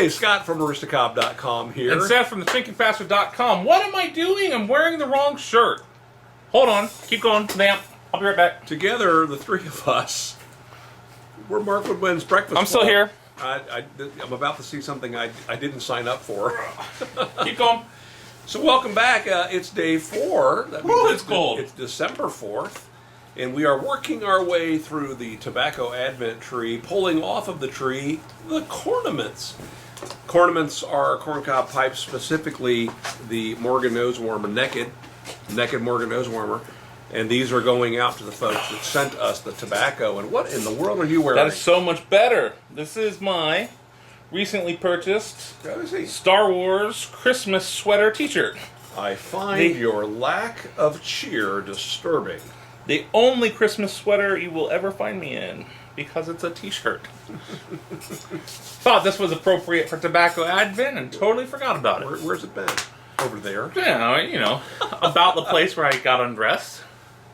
Hey, Scott from Aristocob.com here. And Seth from ThinkingFaster.com. What am I doing? I'm wearing the wrong shirt. Hold on. Keep going. Damn. I'll be right back. Together, the three of us, we're Markwood Wins Breakfast I'm still Club. here. I'm about to see something I didn't sign up for. Keep going. So welcome back. It's day 4. That means It's cold. It's December 4th. And we are working our way through the tobacco advent tree, pulling off of the tree the cornaments. Cornaments are corncob pipes, specifically the Morgan nose warmer, naked Morgan nose warmer. And these are going out to the folks that sent us the tobacco. And what in the world are you wearing? That is so much better. This is my recently purchased Let me see. Star Wars Christmas sweater t-shirt. I find your lack of cheer disturbing. The only Christmas sweater you will ever find me in, because it's a t-shirt. Thought this was appropriate for tobacco advent and totally forgot about it. Where's it been? Over there. Yeah, you know, about the place where I got undressed.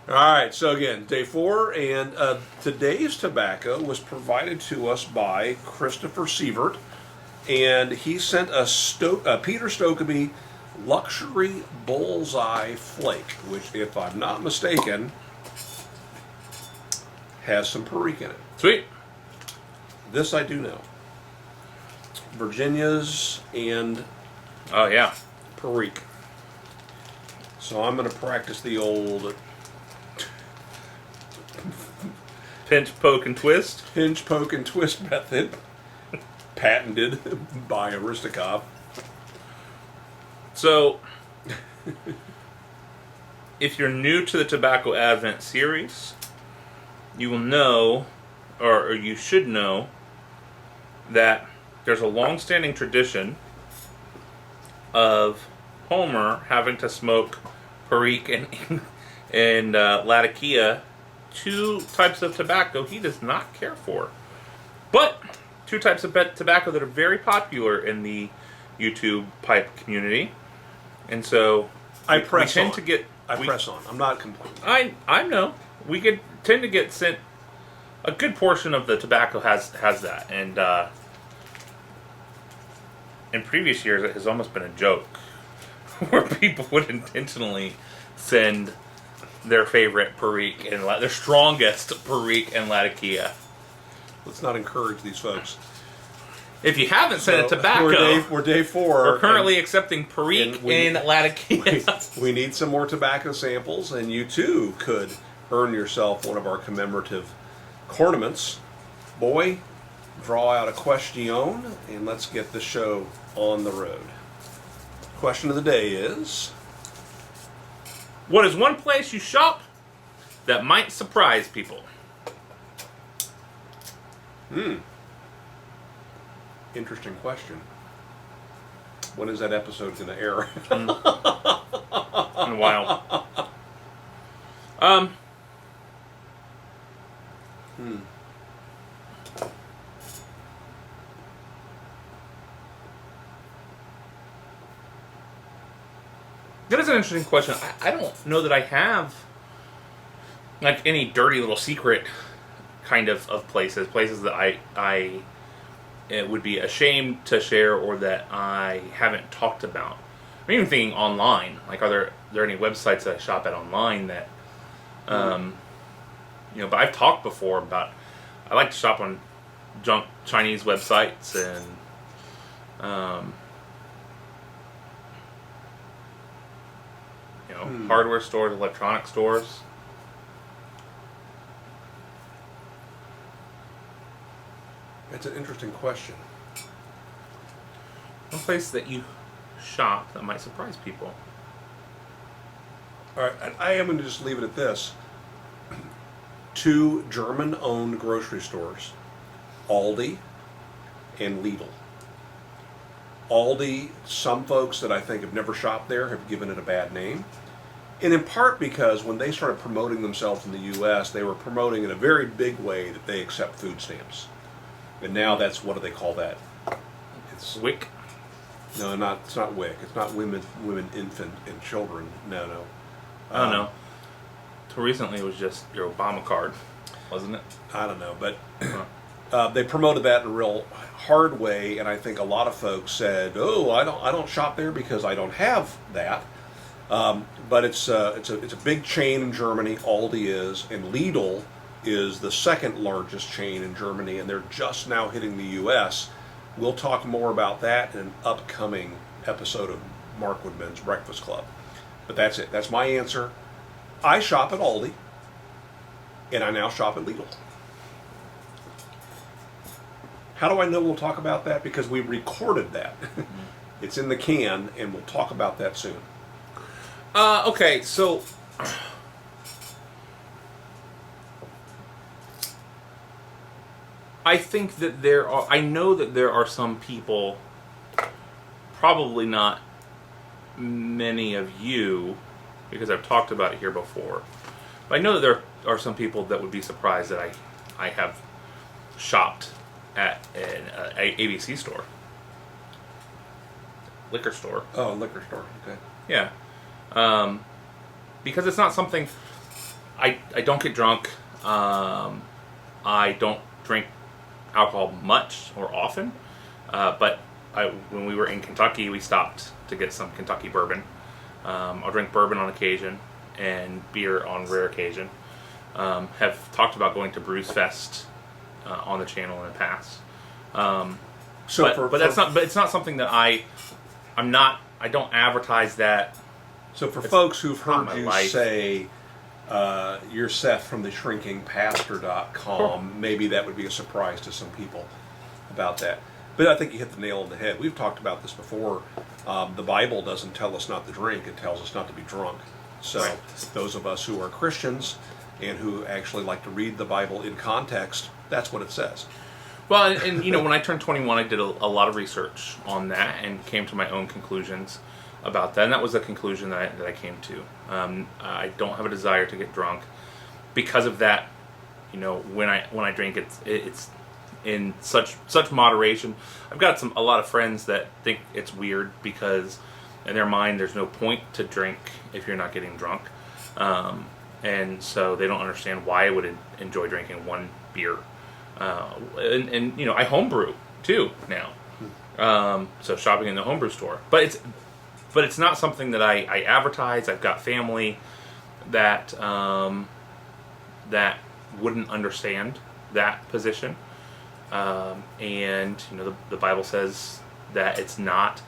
All right, so again, day 4, and today's tobacco was provided to us by Christopher Severt, and he sent us Peter Stokkebye Luxury Bullseye Flake, which, if I'm not mistaken, has some perique in it. Sweet. This I do know. Virginia's and Oh, yeah. perique. So I'm going to practice the old Pinch, poke, and twist. pinch, poke, and twist method, patented by Aristocob. So, if you're new to the Tobacco Advent series, you will know, or you should know, that there's a long-standing tradition of Homer having to smoke perique and Latakia, 2 types of tobacco he does not care for. But 2 types of tobacco that are very popular in the YouTube pipe community. And so I press tend on. to get press on. I'm not complaining. I know. We tend to get sent a good portion of the tobacco has that, and in previous years it has almost been a joke where people would intentionally send their favorite perique and their strongest perique and Latakia. Let's not encourage these folks. If you haven't sent a tobacco, we're day 4. we're currently accepting perique and Latakia. We need some more tobacco samples, and you too could earn yourself one of our commemorative cornaments. Boy, draw out a question, and let's get the show on the road. Question of the day is: What is one place you shop that might surprise people? Interesting question. When is that episode going to air? In a while. That is an interesting question. I don't know that I have like any dirty little secret kind of places that I would be ashamed to share or that I haven't talked about. I'm even thinking online. Like, are there any websites that I shop at online that, you know? But I've talked before about I like to shop on junk Chinese websites and you know, hardware stores, electronic stores. It's an interesting question. One place that you shop that might surprise people. All right, I am going to just leave it at this. 2 German-owned grocery stores, Aldi and Lidl. Aldi, some folks that I think have never shopped there have given it a bad name. And in part because when they started promoting themselves in the U.S., they were promoting in a very big way that they accept food stamps. And now that's, what do they call that? It's WIC? No, it's not WIC. It's not women, infant, and children. No. I don't know. Till recently it was just your Obama card, wasn't it? I don't know, but they promoted that in a real hard way, and I think a lot of folks said, "Oh, I don't shop there because I don't have that." But it's a big chain in Germany. Aldi is, and Lidl is the second largest chain in Germany, and they're just now hitting the U.S. We'll talk more about that in an upcoming episode of Markwood Men's Breakfast Club. But that's it. That's my answer. I shop at Aldi, and I now shop at Lidl. How do I know we'll talk about that? Because we recorded that. It's in the can, and we'll talk about that soon. Okay, so I think that I know that there are some people, probably not many of you, because I've talked about it here before, but I know that there are some people that would be surprised that I have shopped at an ABC store. Liquor store. Oh, liquor store. Okay. Yeah. Because it's not something... I don't get drunk. I don't drink alcohol much or often. But when we were in Kentucky, we stopped to get some Kentucky bourbon. I'll drink bourbon on occasion and beer on rare occasion. Have talked about going to Brews Fest on the channel in the past. But it's not something that I don't advertise that. So for folks who've heard you say you're Seth from the shrinkingpastor.com, maybe that would be a surprise to some people about that. But I think you hit the nail on the head. We've talked about this before. The Bible doesn't tell us not to drink. It tells us not to be drunk. So right. Those of us who are Christians and who actually like to read the Bible in context, that's what it says. Well, and when I turned 21, I did a lot of research on that and came to my own conclusions about that. And that was the conclusion that I came to. I don't have a desire to get drunk. Because of that, when I drink, it's in such moderation. I've got a lot of friends that think it's weird because in their mind there's no point to drink if you're not getting drunk. And so they don't understand why I would enjoy drinking one beer. And I homebrew too now. So shopping in the homebrew store. But it's not something that I advertise. I've got family that wouldn't understand that position. And the Bible says that it's not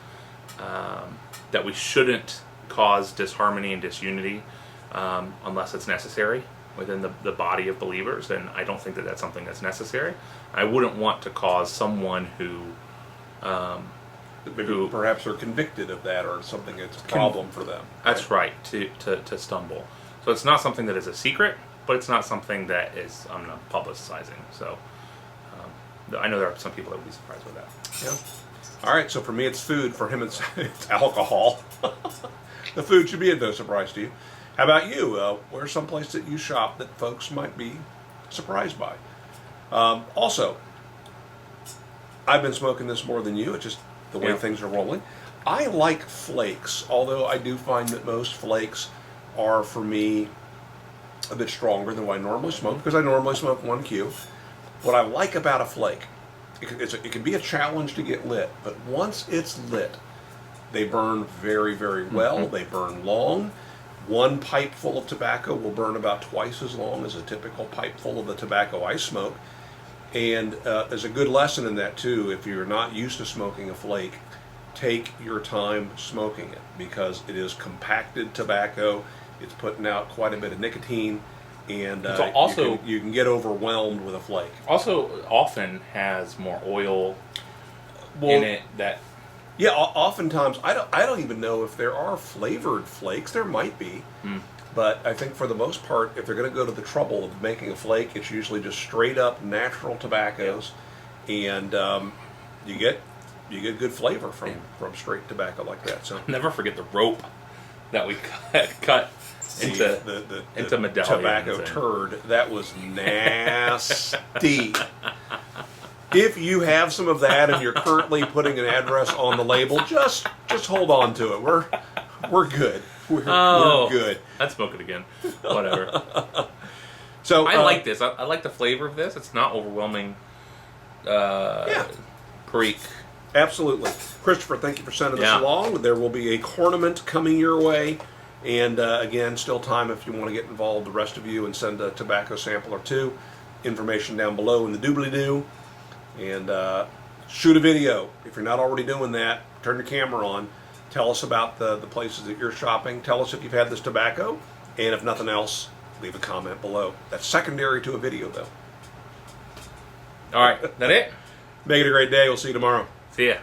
that we shouldn't cause disharmony and disunity unless it's necessary within the body of believers, and I don't think that that's something that's necessary. I wouldn't want to cause someone who perhaps are convicted of that or something that's a problem for them. That's right, to stumble. So it's not something that is a secret, but it's not something that I'm not publicizing. So I know there are some people that would be surprised with that. Yeah. All right, so for me it's food. For him it's alcohol. The food should be no surprise to you. How about you? Where's some place that you shop that folks might be surprised by? Also, I've been smoking this more than you. It's just the way things are rolling. I like flakes, although I do find that most flakes are, for me, a bit stronger than what I normally smoke, because I normally smoke 1Q. What I like about a flake, it can be a challenge to get lit, but once it's lit, they burn very, very well. Mm-hmm. They burn long. One pipe full of tobacco will burn about twice as long as a typical pipe full of the tobacco I smoke. And there's a good lesson in that too. If you're not used to smoking a flake, take your time smoking it, because it is compacted tobacco. It's putting out quite a bit of nicotine, and you can get overwhelmed with a flake. Also, often has more oil in it that. Yeah, oftentimes I don't even know if there are flavored flakes. There might be, but I think for the most part, if they're going to go to the trouble of making a flake, it's usually just straight up natural tobaccos, and you get good flavor from straight tobacco like that. So never forget the rope that we cut into medallions. Tobacco turd. That was nasty. If you have some of that and you're currently putting an address on the label, just hold on to it. We're good. We're good. I'd smoke it again. Whatever. So I like this. I like the flavor of this. It's not overwhelming Creek. Absolutely. Christopher, thank you for sending this Yeah. along. There will be a Cornament coming your way. And again, still time if you want to get involved, the rest of you, and send a tobacco sample or two. Information down below in the doobly-doo. And shoot a video. If you're not already doing that, turn your camera on. Tell us about the places that you're shopping. Tell us if you've had this tobacco. And if nothing else, leave a comment below. That's secondary to a video, though. All right, that it? Make it a great day. We'll see you tomorrow. See ya.